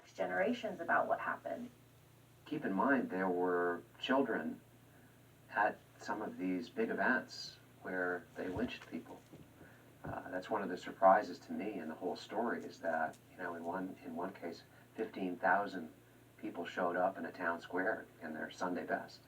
next generations about what happened. Keep in mind, there were children at some of these big events where they lynched people. That's one of the surprises to me in the whole story is that, in one case, 15,000 people showed up in a town square in their Sunday best.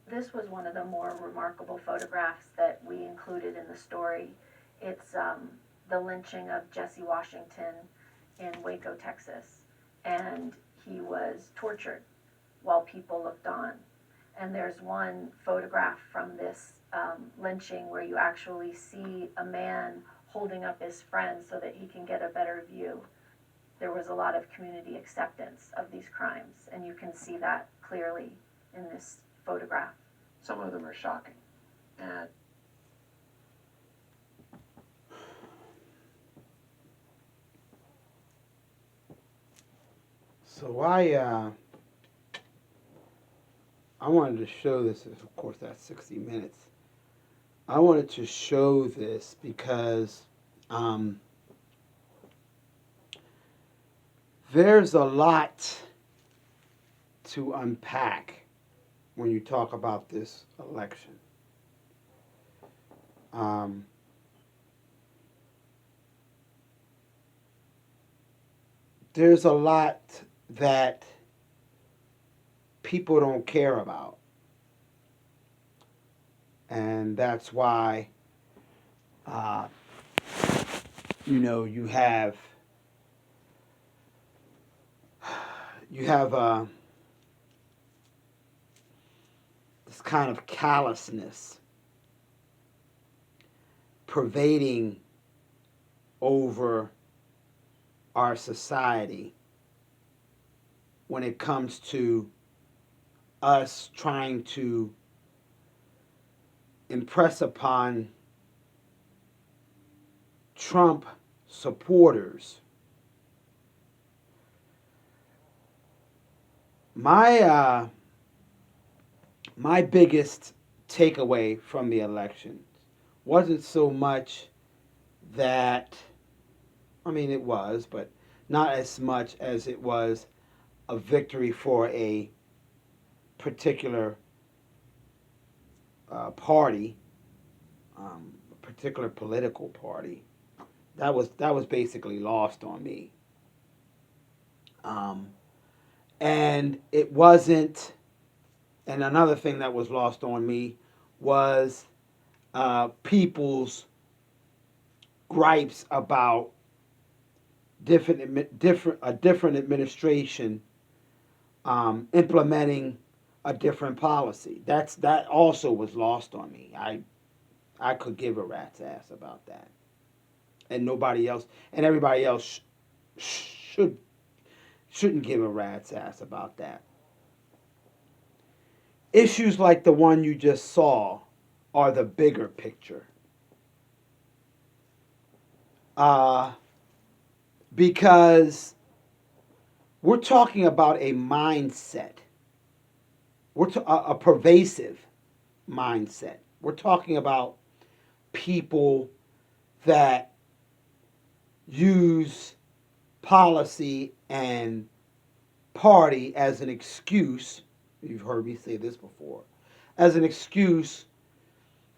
This was one of the more remarkable photographs that we included in the story. It's the lynching of Jesse Washington in Waco, Texas, and he was tortured while people looked on. And there's one photograph from this lynching where you actually see a man holding up his friend so that he can get a better view. There was a lot of community acceptance of these crimes, and you can see that clearly in this photograph. Some of them are shocking. And so I wanted to show this. Of course, that's 60 minutes. I wanted to show this because there's a lot to unpack when you talk about this election. There's a lot that people don't care about. And that's why, you have this kind of callousness pervading over our society when it comes to us trying to impress upon Trump supporters my biggest takeaway from the election wasn't so much that, it was, but not as much as it was a victory for a particular party, a particular political party. That was basically lost on me. And it wasn't. And another thing that was lost on me was people's gripes about a different administration implementing a different policy. That also was lost on me. I could give a rat's ass about that, and everybody else shouldn't give a rat's ass about that. Issues like the one you just saw are the bigger picture. Because we're talking about a mindset. A pervasive mindset. We're talking about people that use policy and party as an excuse. You've heard me say this before. As an excuse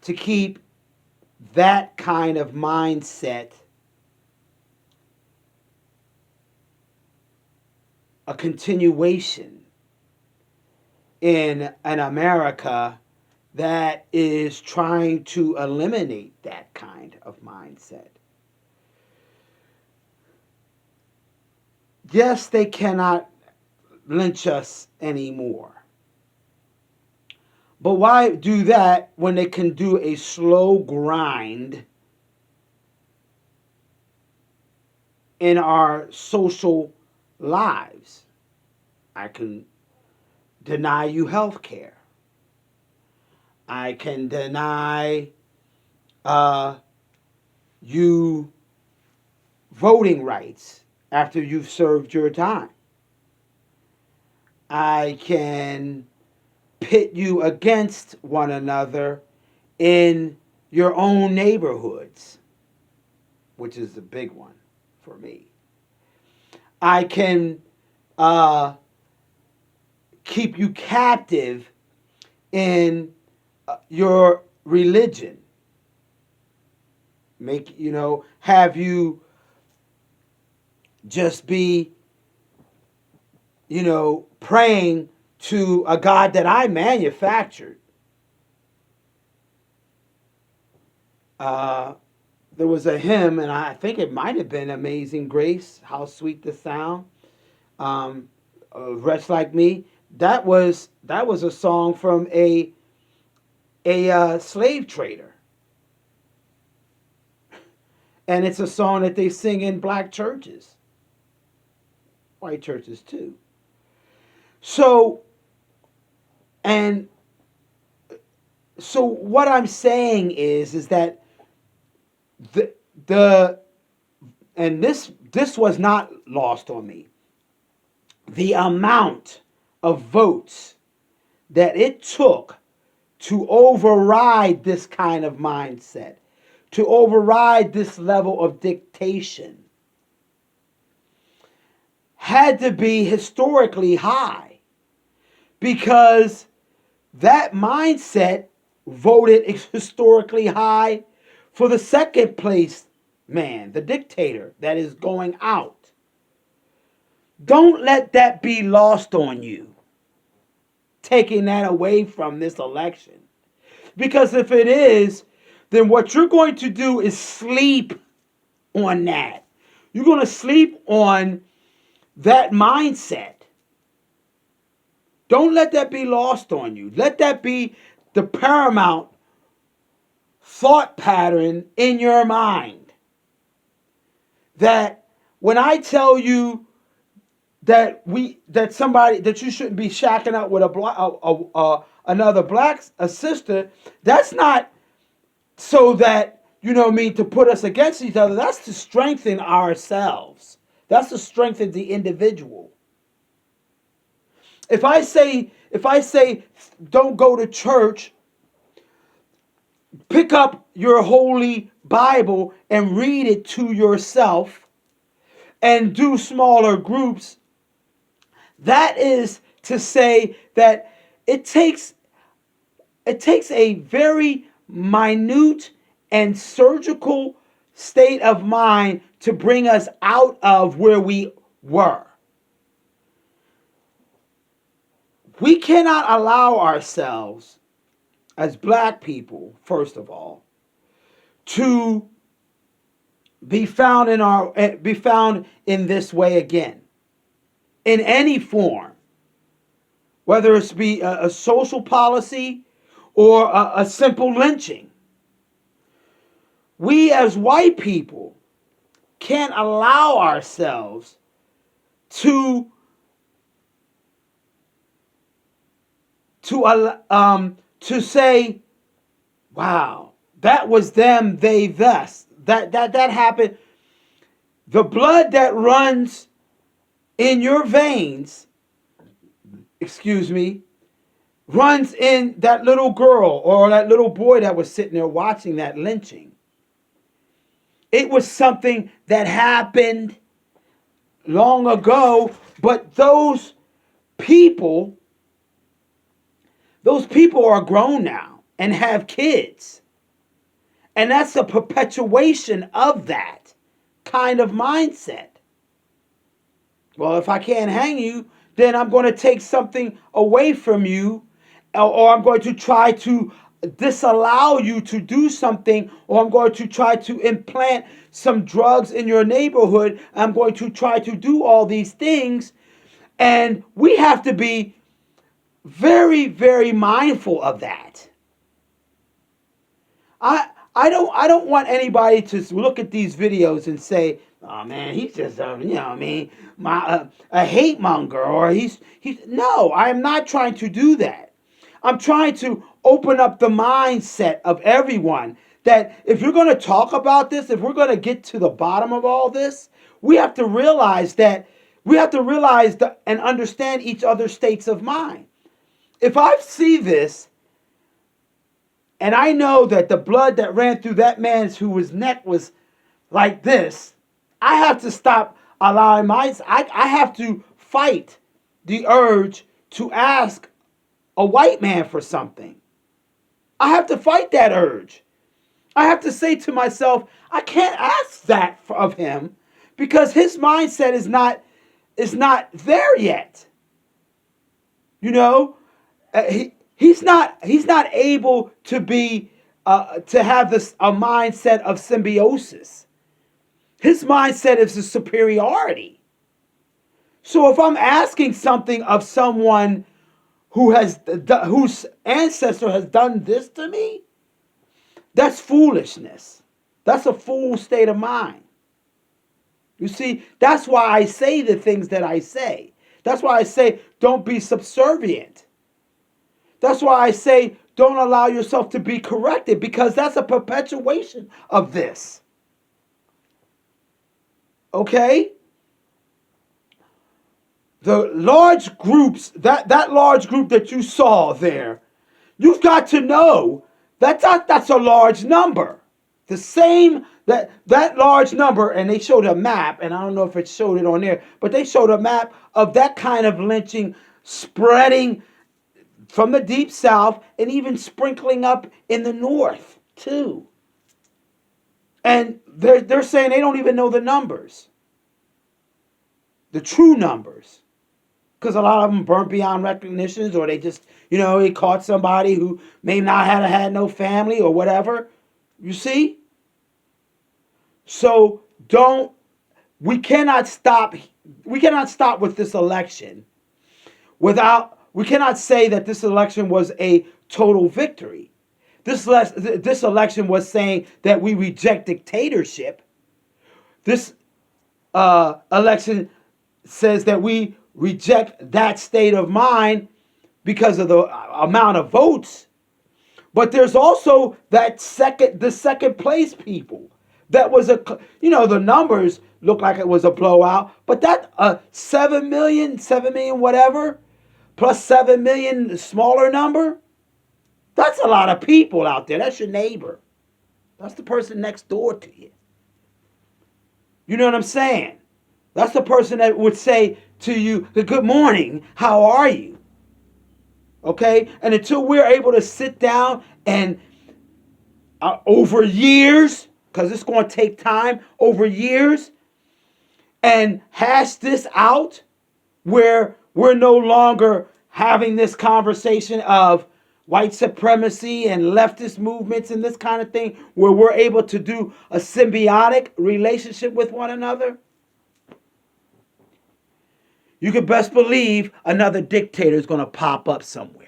to keep that kind of mindset a continuation in an America that is trying to eliminate that kind of mindset. Yes, they cannot lynch us anymore. But why do that when they can do a slow grind in our social lives? I can deny you health care. I can deny you voting rights after you've served your time. I can pit you against one another in your own neighborhoods, which is the big one for me. I can keep you captive in your religion. Have you just be, praying to a God that I manufactured. There was a hymn, and I think it might have been Amazing Grace, How Sweet the Sound. A Wretch Like Me. That was a song from a slave trader. And it's a song that they sing in black churches. White churches too. So what I'm saying is that this was not lost on me. The amount of votes that it took to override this kind of mindset, to override this level of dictation, had to be historically high, because that mindset voted historically high for the second place man, the dictator that is going out. Don't let that be lost on you, taking that away from this election. Because if it is, then what you're going to do is sleep on that. You're going to sleep on that mindset. Don't let that be lost on you. Let that be the paramount thought pattern in your mind. That when I tell you that you shouldn't be shacking up with another black sister, that's not so that, to put us against each other. That's to strengthen ourselves. That's to strengthen the individual. If I say don't go to church, pick up your holy Bible and read it to yourself and do smaller groups, that is to say that it takes a very minute and surgical state of mind to bring us out of where we were. We cannot allow ourselves, as black people, first of all, to be found in this way again, in any form, whether it's be a social policy or a simple lynching. We as white people can't allow ourselves to say, wow, that was them, they, thus. That happened. The blood that runs in your veins, runs in that little girl or that little boy that was sitting there watching that lynching. It was something that happened long ago, but those people are grown now and have kids. And that's a perpetuation of that kind of mindset. Well, if I can't hang you, then I'm going to take something away from you, or I'm going to try to disallow you to do something, or I'm going to try to implant some drugs in your neighborhood. I'm going to try to do all these things. And we have to be very, very mindful of that. I don't want anybody to look at these videos and say, "Oh man, he's just a hate monger," or he's no. I am not trying to do that. I'm trying to open up the mindset of everyone that if you're going to talk about this, if we're going to get to the bottom of all this, we have to realize and understand each other's states of mind. If I see this and I know that the blood that ran through that man's whose neck was like this, I have to stop allowing I have to fight the urge to ask a white man for something. I have to fight that urge. I have to say to myself, I can't ask that of him because his mindset is not there yet. You know, he's not able to be to have this a mindset of symbiosis. His mindset is a superiority. So if I'm asking something of someone whose ancestor has done this to me, that's foolishness. That's a fool state of mind. You see, that's why I say the things that I say. That's why I say don't be subservient. That's why I say don't allow yourself to be corrected, because that's a perpetuation of this. Okay? The large groups, that large group that you saw there, you've got to know that's a large number. The same, that large number, and they showed a map, and I don't know if it showed it on there, but they showed a map of that kind of lynching spreading from the deep south and even sprinkling up in the north too. And they're saying they don't even know the numbers, the true numbers, because a lot of them burnt beyond recognition, or they just, they caught somebody who may not have had no family or whatever. You see? So we cannot stop with this election we cannot say that this election was a total victory. This election was saying that we reject dictatorship. This election says that we reject that state of mind because of the amount of votes. But there's also the second place people. That was the numbers look like it was a blowout, but that 7 million whatever, plus 7 million smaller number, that's a lot of people out there. That's your neighbor. That's the person next door to you. You know what I'm saying? That's the person that would say to you, good morning, how are you? Okay? And until we're able to sit down and over years, because it's going to take time, over years, and hash this out, where we're no longer having this conversation of white supremacy and leftist movements and this kind of thing, where we're able to do a symbiotic relationship with one another, you can best believe another dictator is going to pop up somewhere.